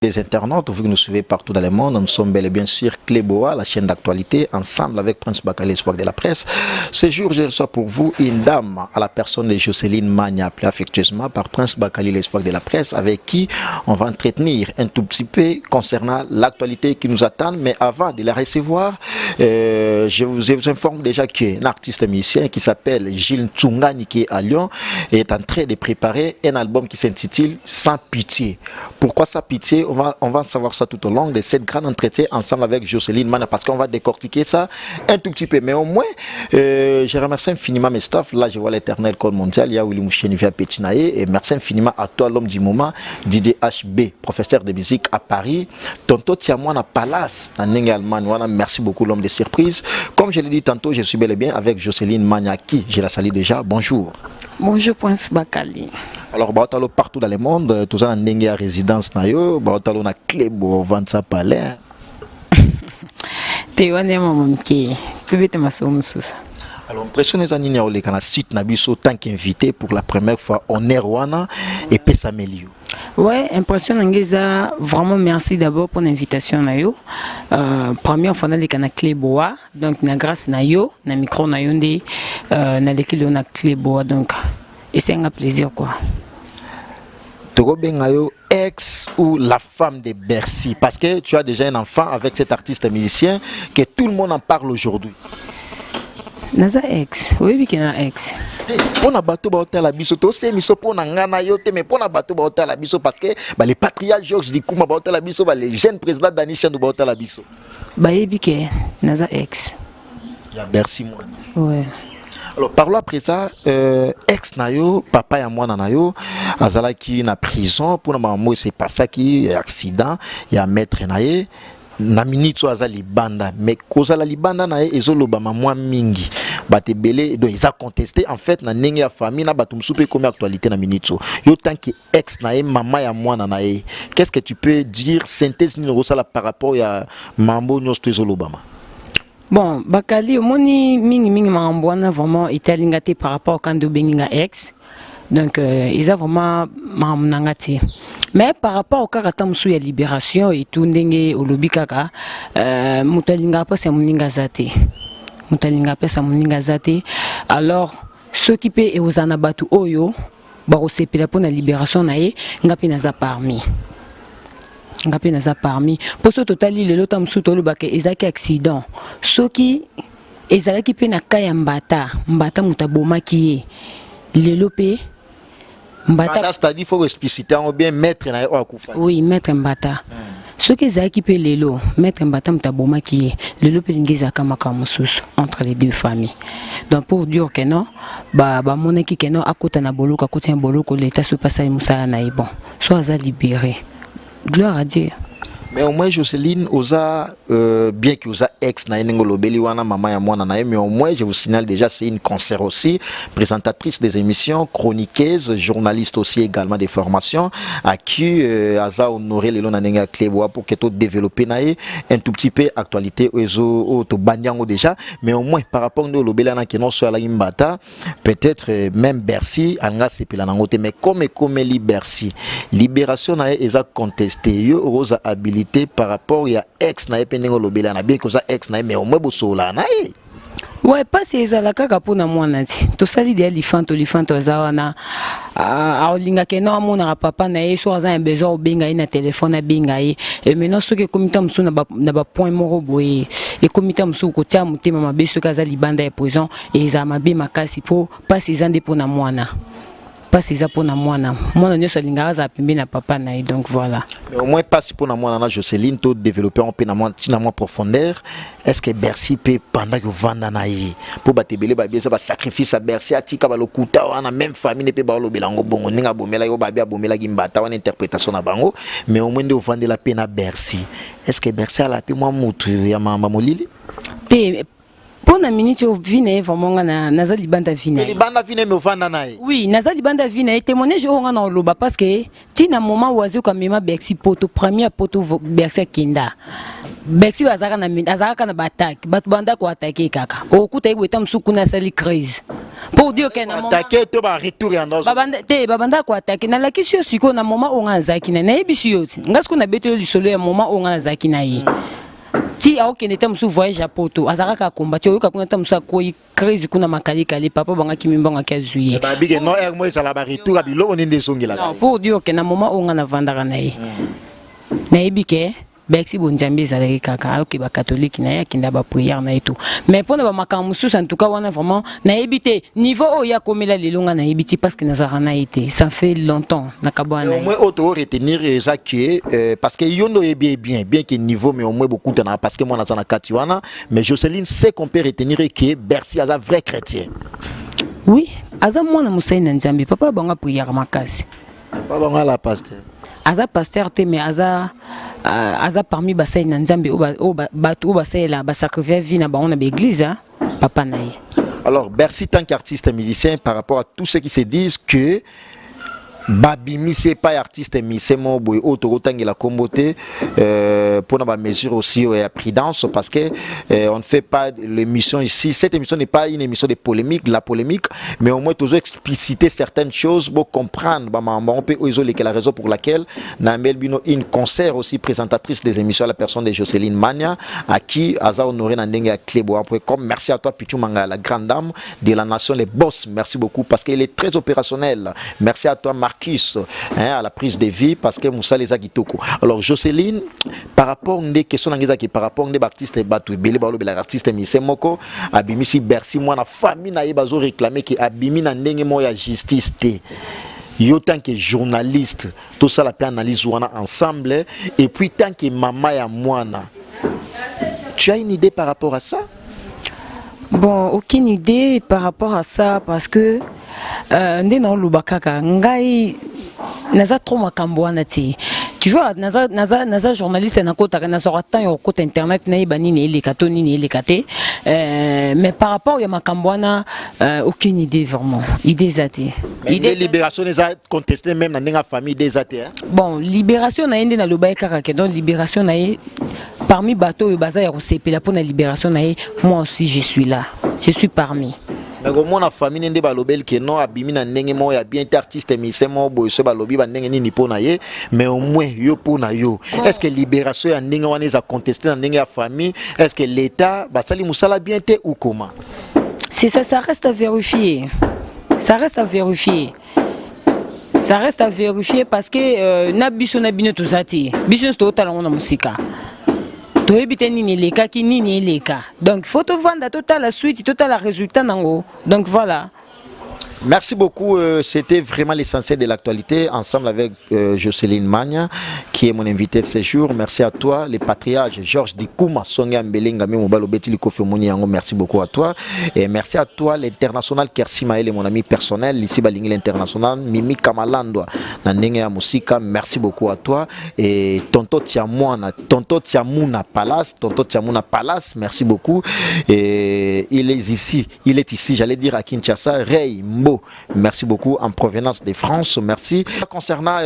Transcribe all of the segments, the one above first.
des internautes, vous que nous suivez partout dans le monde, nous sommes bel et bien sur Cléboa, la chaîne d'actualité, ensemble avec Prince Bakali, l'espoir de la presse. Ce jour, je reçois pour vous une dame à la personne de Jocelyne Magna, appelée affectueusement par Prince Bakali, l'espoir de la presse, avec qui on va entretenir un tout petit peu concernant l'actualité qui nous attend. Mais avant de la recevoir, je vous informe déjà qu'un artiste musicien qui s'appelle Gilles Tsungani, qui est à Lyon, est en train de préparer un album qui s'intitule Sans Pitié. Pourquoi Sans Pitié? On va savoir ça tout au long de cette grande entretien ensemble avec Jocelyne Magna, parce qu'on va décortiquer ça un tout petit peu. Mais au moins, je remercie infiniment mes staffs. Là, je vois l'éternel code mondial. Il y a Willy Mouchenivia Petinae. Et merci infiniment à toi, l'homme du moment, Didier HB, professeur de musique à Paris. Tonto Tiamouana Palace, en Allemagne. Voilà, merci beaucoup, l'homme de surprise. Comme je l'ai dit tantôt, je suis bel et bien avec Jocelyne Magna, qui je la salue déjà. Bonjour. Bonjour, Prince Bakali. Alors, partout dans le monde, tout ça en Nengue à résidence, nayo, on a Clébo, Vansa Palais. Alors, impressionné à Nina Olekana, site Nabiso, tant qu'invité pour la première fois en Erwana et Pesameliou. Ouais, impression Ngeza, vraiment merci d'abord pour l'invitation nayo. Première fois dans les canaux Cléboa, donc na grâce nayo, na micro nayo ndé, na l'équipe na Cléboa, donc et c'est un plaisir quoi. Togo Bengayo, ex ou la femme de Bercy, parce que tu as déjà un enfant avec cet artiste musicien que tout le monde en parle aujourd'hui. Naza ex, oui qu'il y a ex. Pour bateau bateau la biso, to c'est miso pour ngana yote, mais pour bateau bateau la biso parce que les patriarches Georges du Kouma bateau la biso, les jeunes présidents Danisha nous bateau la biso. Yebi Naza ex. Il y a Bercy moi. Ouais. Alors parlons après ça, ex nayo, papa et moi nayo, azala qui na prison pour maman c'est pas ça qui accident, il y a maître naye. Na minitso azali banda mais kozala libanda na ezoloba mamwa mingi batebele donc ils a contesté en fait na ndenge ya famille na batum soupe comme actualité na minitso yo tant que ex na maman ya mwana na qu'est-ce que tu peux dire synthèse ni rosala par rapport ya mambo nyosto ezolobama? Bon Bakali moni mingi mambwana vraiment italingate par rapport quand do benga ex donc ils a vraiment mamnangati. Mais par rapport au cas de la libération et tout ndenge olobi kaka mutalinga pa sa muninga zate. Mutalinga pa sa muninga zate. Alors ceux qui paient aux anabatu oyo ba osepela pour la libération nae ngapi naza parmi. Ngapi naza parmi. Pour ce total le lota msuto lobake ezaki accident. Ceux qui ezalaki pe na kaya mbata mutaboma ki le lopé Mbata, c'est-à-dire qu'il faut expliciter ou bien mettre na akufa. Oui, mettre Mbata. Ce qui est équipé lelo, mettre Mbata mutaboma qui est lelo pelingeza kama kamusus entre les deux familles. Donc pour dire que non, ba monaki que non akota na boloko akota boloko l'état se passe à musala na bon. Soit à libéré. Gloire à Dieu. Mais au moins Jocelyne osa bien que osa ex na ngolo beli wana mama ya mwana na mais au moins je vous signale déjà c'est une concert aussi, présentatrice des émissions, chroniqueuse, journaliste aussi également des formations à qui aza honoré les lona nenga Cléboa pour que tout développer naé un tout petit peu actualité ozo to banyango déjà mais au moins par rapport au lobela na kenon so la imbata peut-être même Bercy anga sepela nangote mais comme li Bercy libération na eza contesté yo rosa habilité par rapport à ex na epenengo lobela na bien que ça ex na mais au moins bosola na ouais pas c'est ça la kaka pona mwana ti to sali de lifanto zawana a olinga ke no amona papa na yeso aza besoin obenga ina téléphone abenga et maintenant ce que comité msuna na ba point moko boye et comité msu ko tia mutema mabeso kaza libanda ya prison et za mabe makasi po pas ces ande pona mwana. Pas c'est ça pour moi ne suis pas za pembe na papa na donc voilà. Mais au moins pas si pour moi na Jocelyne to développer un peu na moi profondeur. Est-ce que Bercy peut pendant que vanda na pour batebele ba bien ça ba sacrifice à Bercy atika ba lokuta wana même famille ne peut ba lobelango bongo ninga bomela yo ba bia bomela gimbata wana interprétation na bango mais au moins de vendre la peine à Bercy. Est-ce que Bercy a la paix moi mutu ya mama molili? Pour la minute vine vraiment na nazali banda vine. Les banda vine me vanda nae. Oui, nazali banda vine témoignage on na loba parce que ti na moment oiseau comme mema Bercy poto premier poto Bercy kinda. Bexi azaka na batak bat banda ko attaquer kaka okuta ibweta msuku na sali crise pour dire que na moment attaquer to ba retour ya ndozo babanda ko attaquer na lakisi yo siko na moment onga zaki na ebisi yo ngasiko na beto lisolo ya moment onga zaki na ye ti aokende te msu voyage à poto azaka ka combattre oyoka kuna te msu akoi crise kuna makali kali papa banga kimimbanga ka zuye ba bige no er mo ezala ba retour ya biloko ninde songela non pour dire que na moment onga na vandaka na ye na ebike Bexi bonjambi zalaki kaka oki ba catholique na ya kinda ba prière na eto mais pona ba makambo susu en tout cas wana vraiment na ebité niveau o ya komela lelonga na ebiti parce que nazara na été ça fait longtemps na kabwana au moins auto retenir ça que parce que yondo est bien que niveau mais au moins beaucoup dans parce que moi na sana katiwana mais Jocelyne sait qu'on peut retenir que Bercy a un vrai chrétien. Oui aza mwana musaina nzambi papa banga prière makasi papa banga la pasteur aza pasteur te mais aza parmi basai na nzambe batu basela ba sacrifier vie na bango na l'église papa na ye. Alors Bercy tant qu'artiste et musicien par rapport à tous ceux qui se disent que Babimi c'est pas artiste mais c'est mon boy autorotangi la comboté pour na ba mesure aussi à prudence parce que on ne fait pas l'émission ici, cette émission n'est pas une émission de polémique, la polémique mais au moins toujours expliciter certaines choses pour comprendre on peut isoler que la raison pour laquelle Namel Bino une concert aussi présentatrice des émissions à la personne de Jocelyne Mania à qui Aza honoré Nandenge à Clébo après comme merci à toi Pichu Manga la grande dame de la nation les boss, merci beaucoup parce qu'il est très opérationnel. Merci à toi Marcus à la prise de vie parce que Moussa les a kitoko. Alors Jocelyne par rapport des questions qui par rapport des artistes batu belé balo bela artiste Mise Moko abimisi Bercy moi na famille na yebazo réclamer que abimi na ndenge mo ya justice té. Yo tant que journaliste tout ça la peut analyse ensemble et puis tant que maman ya mwana tu as une idée par rapport à ça? Bon, aucune idée par rapport à ça parce que ndena lubakaka ngai naza trop makambo wana ti tu vois naza journaliste na kota na sora temps yo kota internet na ibani ni elekato ni elekate mais par rapport ya makambo wana aucune idée vraiment idée zati idée libération les a contesté même dans la famille des athées bon libération na ende na lobai kaka que donc libération na parmi bateau yo baza ya kosepela pour la libération na moi aussi je suis là je suis parmi. Mais comment la famille n'est pas lobel que non abimi na ndenge mo ya bien artiste mais c'est mo boy so ba lobi ba ndenge ni pona ye mais au moins yo pona yo est-ce que libération ya ndenge wana za contester na ndenge ya famille est-ce que l'état ba sali musala bien té ou comment? C'est ça reste à vérifier. Ça reste à vérifier. Ça reste à vérifier parce que na biso na bino to zati. Biso sto tala ngona musika. To ebite nini leka ki nini leka. Donc faut te vendre total la suite, total la résultat nango. Donc voilà. Merci beaucoup, c'était vraiment l'essentiel de l'actualité ensemble avec Jocelyne Mania qui est mon invité de ce jour. Merci à toi, les patriarches Georges Dikouma, Sonia Mbelinga, Mobalo Betili Kofemoni Yango, merci beaucoup à toi. Et merci à toi, l'international Kersi Maël, mon ami personnel, ici Balingi l'international, Mimi Kamalandwa, Nandenge ya Musika, merci beaucoup à toi. Et Tonto Tiamouana, Tonto Tiamouna Palace, merci beaucoup. Et il est ici, j'allais dire à Kinshasa, Rey Mbo. Merci beaucoup en provenance de France, merci. Concernant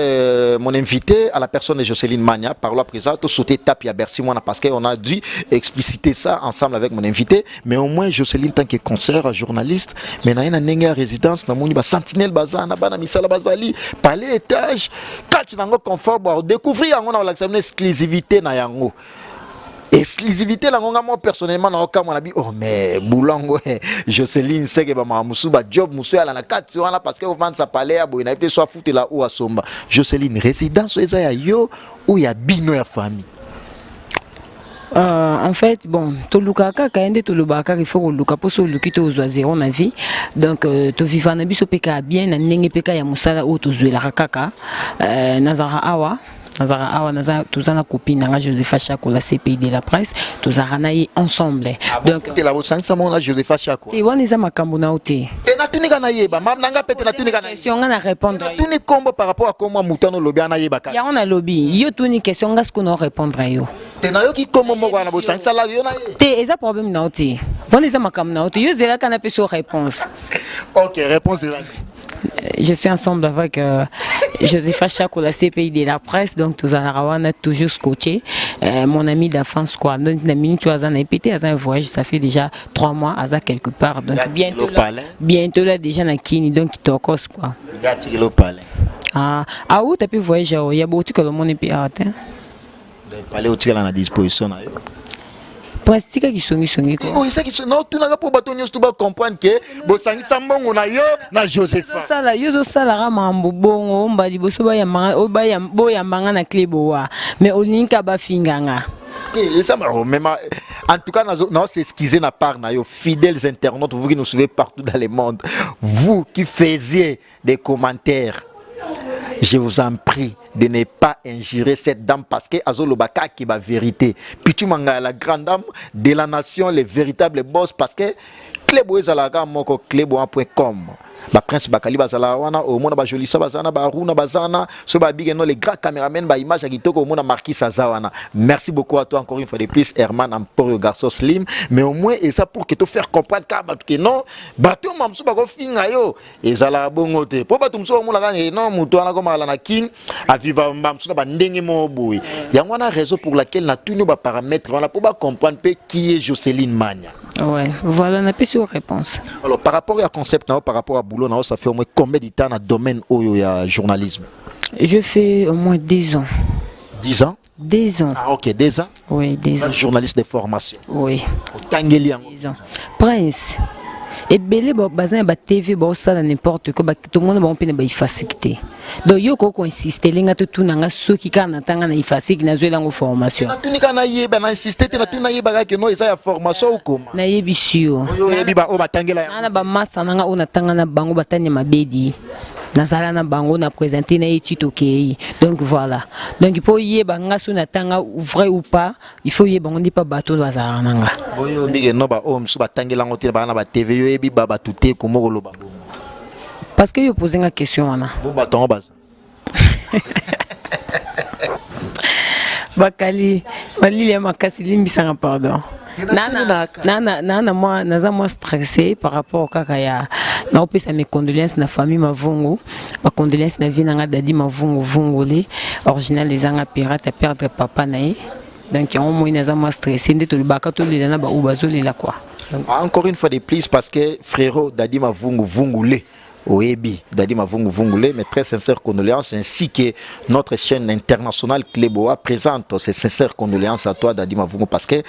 mon invité, à la personne de Jocelyne Mania, par la présence, tout sauter tapis à Bercy, parce qu'on a dû expliciter ça ensemble avec mon invité, mais au moins Jocelyne, tant que concert, journaliste, mais il y a une résidence, il y a sentinelle bazana, bana misala bazali, palais étage, quand tu as un confort, découvrir l'exclusivité na yango. Exclusivité la ngonga moi personnellement na oka mona bi oh mais Boulongo Jocelyne c'est que ba musu ba job musu ala na kati wana parce que vous vendre sa palais ya boy na été soit foutre là ou à somba Jocelyne résidence eza ya yo ou ya bino ya famille. En fait, bon, to lukaka kaende to lubaka il faut luka poso lukito ozwa zéro na vie. Donc to vivre na biso peka bien na ndenge peka ya musala o to zwela kaka nazara awa Nazara tuzana copine nanga Josepha Chako la CPI de la presse tuzara nayi ensemble. Donc tu la bossang ça mon Josepha Chako. Et wani za makambo na ote. Te na tunika na yeba mam nanga pete na tunika na. Question nga na répondre. Tuni kombo par rapport à comment mutano lobby na yeba ka. Ya on a lobby. Yo tuni question nga sko na répondre yo. Te na yo ki kombo mo na bossang ça la yo na ye. Te eza problème na ote. Wani za makambo na ote. Yo zela kana peso réponse. OK, réponse est là. Je suis ensemble avec Josepha Chako, la CPI de la presse, donc tous on a toujours scotché. Mon ami d'enfance, quoi. Donc, la minute où Azan a pété, Azan voyage, ça fait déjà 3 mois, Azan quelque part. Donc, bientôt là, déjà, na Kini, donc, il t'occosse, quoi. Ah, où t'as pu voyager? Il y a beaucoup de monde qui a atteint. Le palais où tu es à la disposition. Plastique qui sont ici. Oh, c'est ça qui sont. Non, tu n'as pas pour bâtonner, tu dois comprendre que Bosangi Sambon, on a yo, na Josepha. Ça là, yo ça là, mambo bon, on va dire bosso ba yamanga, o ba yam, bo yamanga na kleboa. Mais on linka ba finganga. Et ça, même, en tout cas, nous s'excuser na part na yo, fidèles internautes, vous qui nous suivez partout dans le monde, vous qui faisiez des commentaires. Je vous en prie de ne pas injurer cette dame parce que Azolobaka qui est la vérité. Puis tu m'as la grande dame de la nation, le véritable boss parce que Klebo ezalaka moko klebo.com. Ba prince Bakali bazala wana au monde ba jolisa bazana ba runa bazana so ba big no les grands caméramans ba image ya kitoko au monde marquis Sazawana. Merci beaucoup à toi encore une fois de plus Herman Emporio Garçon Slim mais au moins et ça pour que te faire comprendre que non bato mamso ba ko finga yo ezala bongo te po bato mso mo la ka non muto ana ko mala na kin a viva mamso ba ndenge mo boy ya wana raison pour laquelle na tous nos paramètres on a pour ba comprendre pe qui est Jocelyne Magna. Ouais, voilà, on a plus de réponse. Alors, par rapport à concept, par rapport à boulot, ça fait au moins combien de temps dans le domaine où il y a journalisme? Je fais au moins 10 ans. 10 ans? 10 ans. Ah, ok, 10 ans? Oui, 10 ans. Journaliste de formation? Oui. Au Tangeli? 10 ans. Prince. Et belé bazin ba TV ba ça n'importe quoi tout le monde ba on peut ba facilité. Donc yo ko insister linga tout nanga soki kana tanga na ifasiki na zoela ngo formation. Na tuni kana yeba na insister te na tuni yeba ka no eza ya formation ou comment? Na yebisio. Yo yebi ba o batangela. Na ba massa nanga ona tanga na bango batanya mabedi. Nazala na bango na présenter na etito kei. Donc voilà. Donc pour yeba nga so na tanga vrai ou pas, il faut yeba on dit pas bateau bazala nanga. Boyo bige no ba o msu batangela ngote ba na ba TV yo yebi ba batute ko mo lo ba. Parce que yo poser une question wana. Bo baton bas. Bakali, malili ya makasi limbisanga pardon. Nana moi naza moi stressé par rapport au kakaya. Na opesa mes condoléances na famille Mavungu, ma condoléances na vie na dadi Mavungu vungole, original les anga pirate à perdre papa nae. Donc on moi naza moi stressé ndето libaka to lela na ba ubazoli la quoi. Encore une fois de plus parce que frérot dadi Mavungu vungule. Oebi, Dadi Mavungu Vungule, mes très sincères condoléances, ainsi que notre chaîne internationale Kleboa présente ses sincères condoléances à toi, Dadi Mavungu, parce que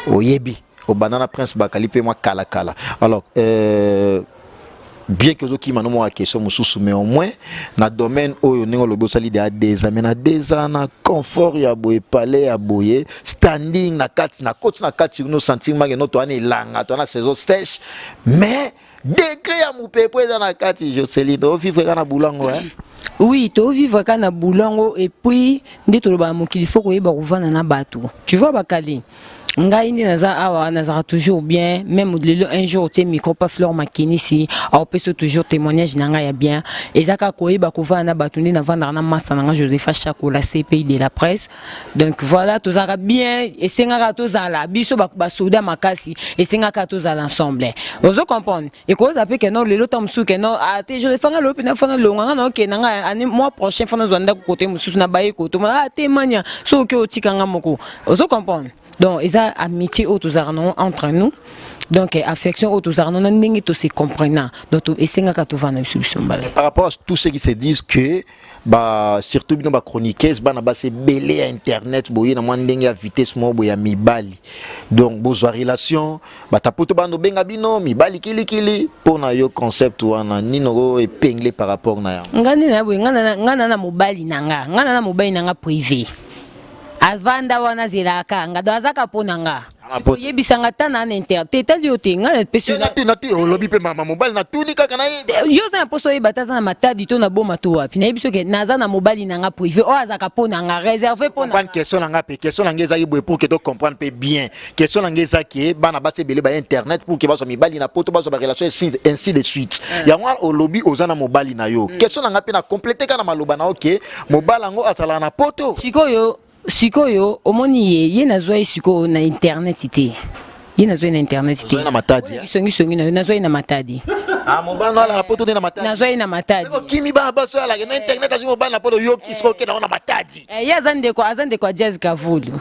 Oebi, au Banana Prince Bakali, moi Kala Kala. Alors, bien que qui m'a nommé à question, mais au moins, dans le domaine où on a le bossali de 2 ans, mais na 2 ans, na confort, ya boye palais, ya boye standing, na kati, na côte, na kati, nous sentiments que notre année langa, ton saison sèche, mais degré à mon peuple dans la carte Jocelyne au vivre kana boulango hein. Oui, to vivre kana boulango et puis ndito ba mokili faut ko yeba kovana na bato. Tu vois Bakali. Ngai ni naza awa naza toujours bien même le un jour tu micro pas fleur makini si on peut toujours témoignage nanga ya bien ezaka ko yeba kovana na bato ni na vendre na massa nanga Josepha Chako la CPI de la presse. Donc voilà tous ara bien et sengaka tous ala biso ba souda makasi et sengaka tous ala ensemble. Vous comprenez et ko zape que non le lot amsu que non a te Josepha ngalo pina fana longa na ok nanga ani mois prochain fana zonda côté mususu na baye ko to ma témoignage so que otikanga moko. Vous comprenez. Donc, il y a amitié entre nous. Donc, affection autour de nous, nous se comprenons. Donc, par rapport à tous ceux qui se disent que, surtout les chroniqueurs, c'est belé à Internet, il y a une vitesse, il y a mibali. Donc, besoin relation, tapoto bando benga bino, mibali kili, pour le concept, ni no épinglé par rapport à ngana mobali nanga privé. Avanda wana zilaka ngado azaka ponanga yebisanga tana na inter tetali otenga peso na lobi pe mama mobali na tuni kaka na yo za poso yebata za matadi to na boma to wapi na yebiso ke naza na mobali nanga privé o azaka ponanga réservé ponanga comprendre question nanga pe question nanga za yebo pour que to comprendre pe bien question nanga za ke bana base belé ba internet pour que ba so mibali na poto ba so ba relation ainsi de suite ya ngwa o lobi ozana mobali na yo question nanga pe na compléter kana maloba na OK mobala ngo asala na poto sikoyo omoni ye nazwa siko na internet ite ye nazwa na internet ite na matadi songi na nazwa na matadi Ah mobali na la poto na matadi. Nazoi na matadi. Seko kimi ba baso ala na internet azi mobali na poto yo kisko ke na matadi. Ya azande kwa Jazz Kavulu.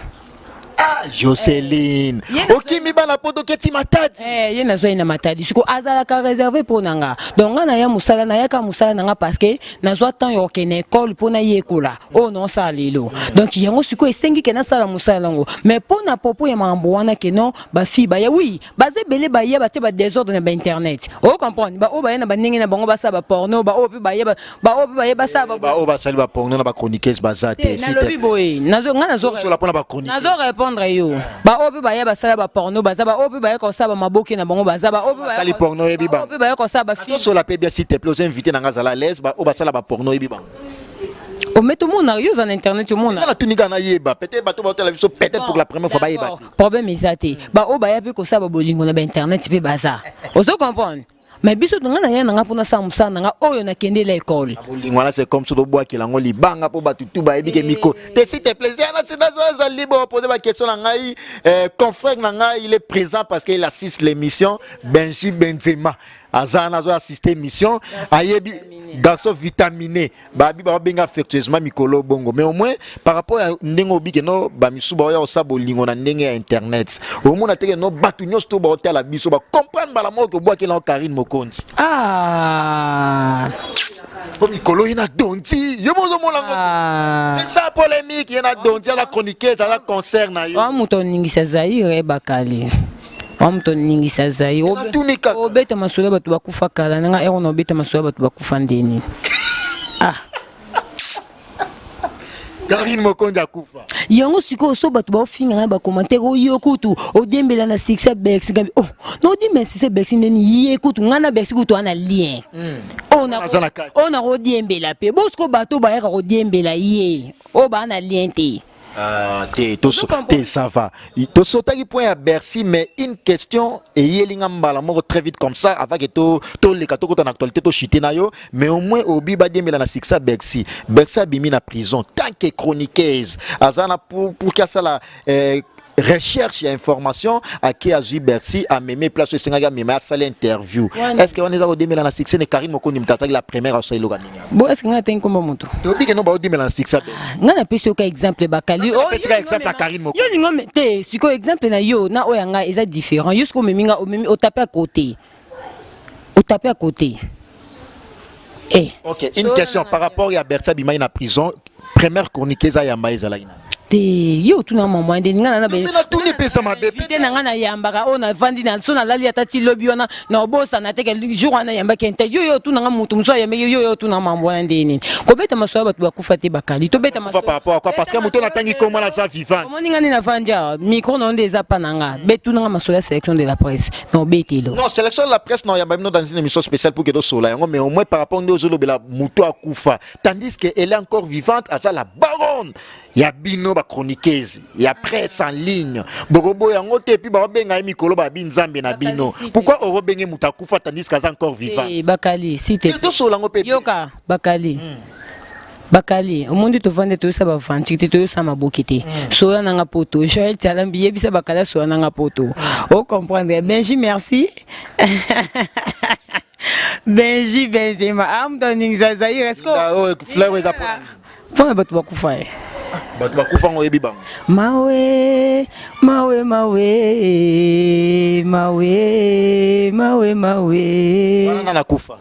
Ah Joseline. Okimi ba na poto ke ti matadi. Ye nazoi na matadi. Siko azala ka réservé pour nanga. Donc nga na ya musala na ya ka musala nanga parce que nazwa temps yo ke na école pour na yekola. Oh non ça lelo. Donc yango siko esengi ke na sala musala ngo. Mais pour na popo ya mambo wana ke non ba fi ba ya oui, baze belé ba ya ba te ba désordre na ba internet. Oh comprendre ba o ba ya na ba ningi na bango ba sa ba porno ba o pe ba ya ba o pe ba ya ba sa ba o ba sali ba porno na ba chroniqueuse bazate. Na lobi boy. Nazo nga nazo sur la pona ba chronique. Nazo répondre yo. Ba o pe ba ya ba sala ba porno ba za ba o pe ba ya ko sa ba maboki na bango ba za ba o pe ba sali porno yebi ba. O pe ba ya ko sa ba fi. Sur la pe bien s'il te plaît, aux invités na ngazala l'aise ba o ba sala ba porno yebi ba. O met tout le monde na yo sur internet tout le monde. Na tunika na yeba, peut-être ba to ba la peut-être pour la première fois ba yeba. Problème ezate. Ba o ba ya pe ko sa ba bolingo na ba internet pe baza. O so comprendre. Mais biso tunga na ya nga pona sa musana nga oyo na kende la école. Bolingo là c'est comme so do bois ki lango libanga po ba tutu ba yebi ke miko. Te s'il te plaît, na c'est dans libre poser ma question na ngai confrère na ngai il est présent parce qu'il assiste l'émission Benji Benzema. Azana zo assister mission ayebi garçon vitaminé babi ba benga affectueusement mikolo bongo mais au moins par rapport à ndengo bike no ba misuba ya osabo lingo na ndenge ya internet au moins na teke no batu nyos to ba hotel la biso ba comprendre ba la moko bois ke la Karine Mokonzi po mikolo ina donti yo mozo molango c'est ça polémique ina donti la chroniqueuse la concert na yo wa muto ningisa Zaire bakali Amto ningisa Zaire obeta masolo batu bakufa kala nanga ero no beta masolo batu bakufa ndeni Karine Mokonzi akufa yango siko so batu ba finga ba commentaire oyo kutu odembela na succès Bex gambi oh no di mais succès Bex ndeni ye kutu ngana Bex kutu ana lien on a rodembela pe bosko bato ba ya rodembela ye o ba ana lien te ça va. Tu sautes à point à Bercy, mais une question et yelingamba la mort très vite comme ça avant que tout les cadeaux en actualité tout chité nayo, mais au moins au biba de la sixa Bercy. Bercy a bimi na prison tant que chroniqueuse. Azana pour qu'à ça la recherche et information à qui a Bercy a même place sur Sénégal mais a salé interview. Est-ce que on est à au la sixa ne Karine Mokonzi mtata la première à Soilo Ganinya. Bon est-ce que on a un combat moto? Tu dis que non ba au la sixa. Ngana pese ka exemple bakali. Oh pese ka exemple à Karine Mokonzi. Yo ngome te siko exemple na yo na oyanga eza différent. Yo siko meminga au taper à côté. Au taper à côté. OK, une question par rapport à Bercy Bima na prison. Première chroniqueuse à Yamba Ezalaina. Yo tuna mama ndeni ngana na be na tuni pesa mabe pete na ngana yambaka ona vandi na so na lali atati lobi ona na obosa na teke jour wana yamba kente yo tuna nga mutu muso yambe yo tuna mambo ndeni ko beta maso ba tu bakufa te bakali to beta maso par rapport à quoi parce que mutu na tangi comment la sa vivante comment ngani na vanja micro non des apananga betu nga maso la sélection de la presse non betelo non sélection de la presse non yamba dans une émission spéciale pour que do sola mais au moins par rapport aux autres la mutu akufa tandis que elle est encore vivante à ça la baronne ya bino ba chroniqueuse ya presse en ligne bogobo yango te puis ba benga mikolo ba binzambe na bino pourquoi oro benge mutakufa tandis qu'elle est encore vivante bakali si te to solango pe yoka bakali bakali omundi to vande to sa ba vanti to sa mabokite so na nga poto Joël Tialambi yebisa bakala so na nga poto o comprendre Benji merci Benji Benzema am donning Zaire est-ce que fleur est après pour batu bakufa batu bakufa ngo yebi bango mawe wana na kufa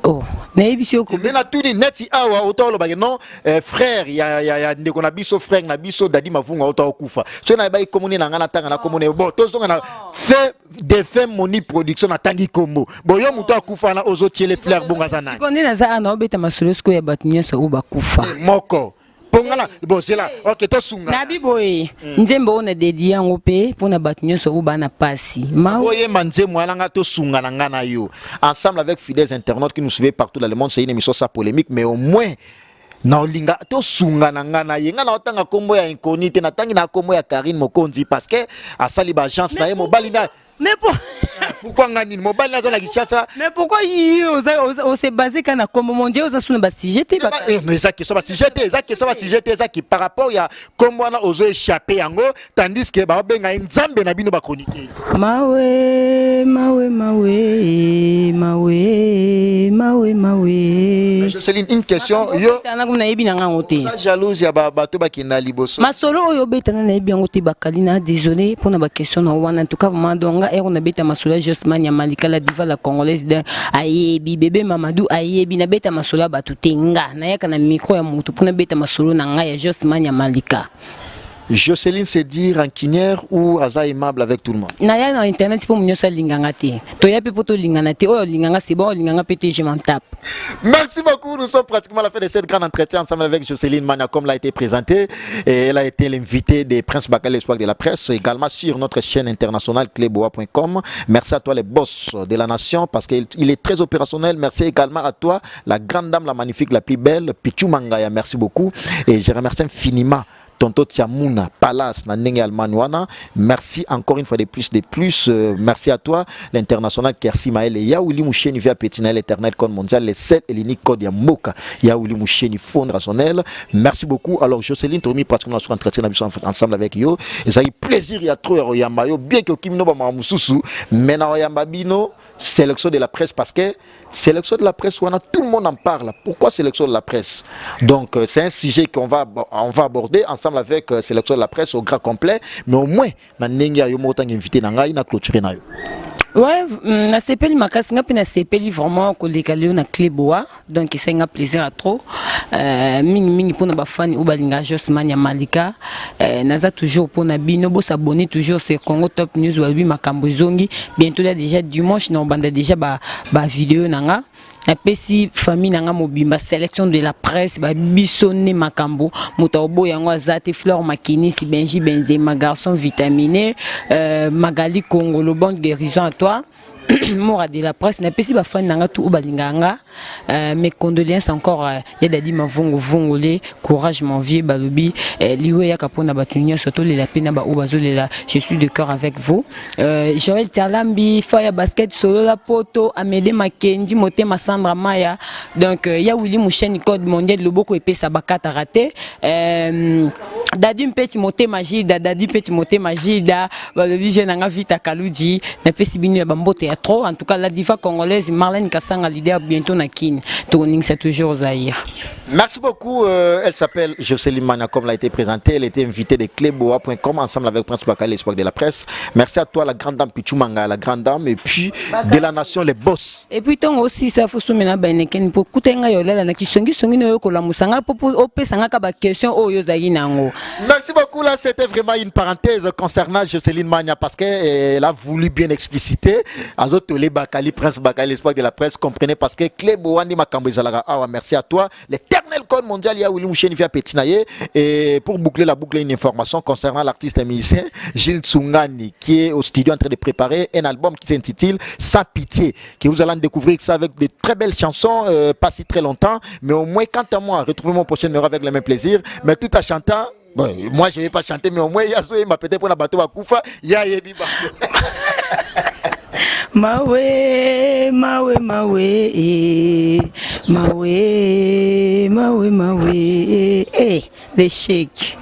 oh na ebisio ko mena tuni neti awa otolo ba non frère ya ndeko na biso frère na biso dadi mavunga otolo kufa so na ba komuni na ngana tanga na komuni bon to zonga na fait de fait moni production na tangi kombo boyo muto akufa na ozotiele fleur bonga zana sikondi na za ana obeta masolosko ya batnyesa uba kufa moko pongala bon c'est là OK to sunga na biboye nzembo ona dedi yango pe pona batnyesa uba na pasi maoye manzemo alanga to sunga na ngana yo ensemble avec fidèles internautes qui nous suivent partout dans le monde c'est une émission ça polémique mais au moins na olinga to sunga na ngana yenga na otanga kombo ya inconnu te na tangi na kombo ya Karine Mokonzi parce que asali ba agence na ye mobali na mais pour pourquoi ngani mobile nazo la Kinshasa? Mais pourquoi on s'est basé quand on a comme mon Dieu, on a sous le sujet? Mais ça qui sont sujet, ça qui par rapport il y a comme on a osé échapper en haut, tandis que ba benga nzambe na bino ba chroniquer. Mawe. Jocelyne, une question. Yo. Jalouse ya bato ba kina liboso. Masolo oyo betana na ebi ngote bakalina, désolé pour na question na wana en tout cas vraiment donga on a beta masolo Josman ya Malika la diva la congolaise de ayebi bébé Mamadou ayebi na beta masolo batu tenga na yaka na micro ya mutu pour na beta masolo na nga ya Josman ya Malika. Jocelyne, c'est dire en Kinière ou aza aimable avec tout le monde? Naya na internet pour munyosa linganga te. Toya pe poto lingana te. Oh linganga c'est bon, linganga pété je m'en tape. Merci beaucoup, nous sommes pratiquement à la fin de cette grande entretien ensemble avec Jocelyne Mania comme l'a été présentée. Et elle a été l'invitée des Prince Bakali Espoir de la presse, également sur notre chaîne internationale cleboa.com. Merci à toi les boss de la nation parce qu'il est très opérationnel. Merci également à toi, la grande dame, la magnifique, la plus belle, Pichu Mangaya. Merci beaucoup et je remercie infiniment Tonto Tiamouna, Palace, Nandenge Almanwana. Merci encore une fois de plus. Merci à toi, l'international Kersi Maël et Yaouli Moucheni via Pétina, l'éternel code mondial, les 7 et l'unique code Yamoka, Yaouli Moucheni, fonds rationnel. Merci beaucoup. Alors, Jocelyne, tu as mis pratiquement sur entretien ensemble avec yo. Et ça a eu plaisir, il y a trop à Yambayo, bien que Kimino Bamamoussou, mais na Yambabino, sélection de la presse parce que sélection de la presse, tout le monde en parle. Pourquoi sélection de la presse? Donc, c'est un sujet qu'on va aborder ensemble avec sélection de la presse au grand complet, mais au moins, on a invité na clôturer na yo. Ouais, na sepeli makasi nga pe na sepeli vraiment ko lekale na Cleboa, donc c'est un plaisir à trop. Mingi pour na ba fan ou balinga Josman ya Malika, naza toujours pour na bino bo s'abonner toujours sur Congo Top News ou bi makambo zongi. Bientôt là déjà dimanche na banda déjà ba vidéo nanga. La pesi famille nanga mobimba sélection de la presse ba bisonné makambo motobo yango azate Fleur Makini si Benji Benzema garçon vitaminé Magali Congolo bonne guérison à toi. Mora de la presse na pesi ba fan nanga tout balinganga mes condoléances encore ya dadi mavongo vongolé courage mon vieux balobi liwe ya kapona batunya surtout les lapina ba obazolela je suis de cœur avec vous. Joël Tialambi Faya Basket solo la poto Amédée Makendi Motema Sandra Maya donc ya Willy Moucheni code mondial loboko epesa bakata raté dadi petit Motema Gilda dadi petit Motema Gilda balobi je nanga vita Kaludi na pesi binu ya bambote ya trop en tout cas la diva congolaise Marlène Kassanga leader bientôt na kin tourning c'est toujours Zahir. Merci beaucoup. Elle s'appelle Jocelyne Mania comme l'a été présentée. Elle était invitée de cleboa.com ensemble avec Prince Bakali Espoir de la presse. Merci à toi la grande dame Pichu Manga, la grande dame et puis de la nation les boss. Et puis ton aussi ça faut soumettre beneken pour kutenga yolela na kisongi songi no yokola musanga popo opesanga ka ba question oyo zayi nango. Merci beaucoup. Là c'était vraiment une parenthèse concernant Jocelyne Mania parce qu'elle a voulu bien expliciter Azotole Bakali Prince Bakali Espoir de la presse comprenez parce que Cleboa ni makambo ezalaka awa. Merci à toi l'éternel code mondial ya Willy Moucheni via Petinaye. Et pour boucler la boucle, une information concernant l'artiste et musicien Gilles Tsungani qui est au studio en train de préparer un album qui s'intitule Sans Pitié, que vous allez découvrir ça avec de très belles chansons, pas si très longtemps, mais au moins quant à moi, retrouvez mon prochain numéro avec le même plaisir, mais tout en chantant. Bon, moi je ne vais pas chanter, mais au moins il y a ce m'a peut-être pour la bateau à Koufa, il y a Yebi Mawe, eh, les chèques.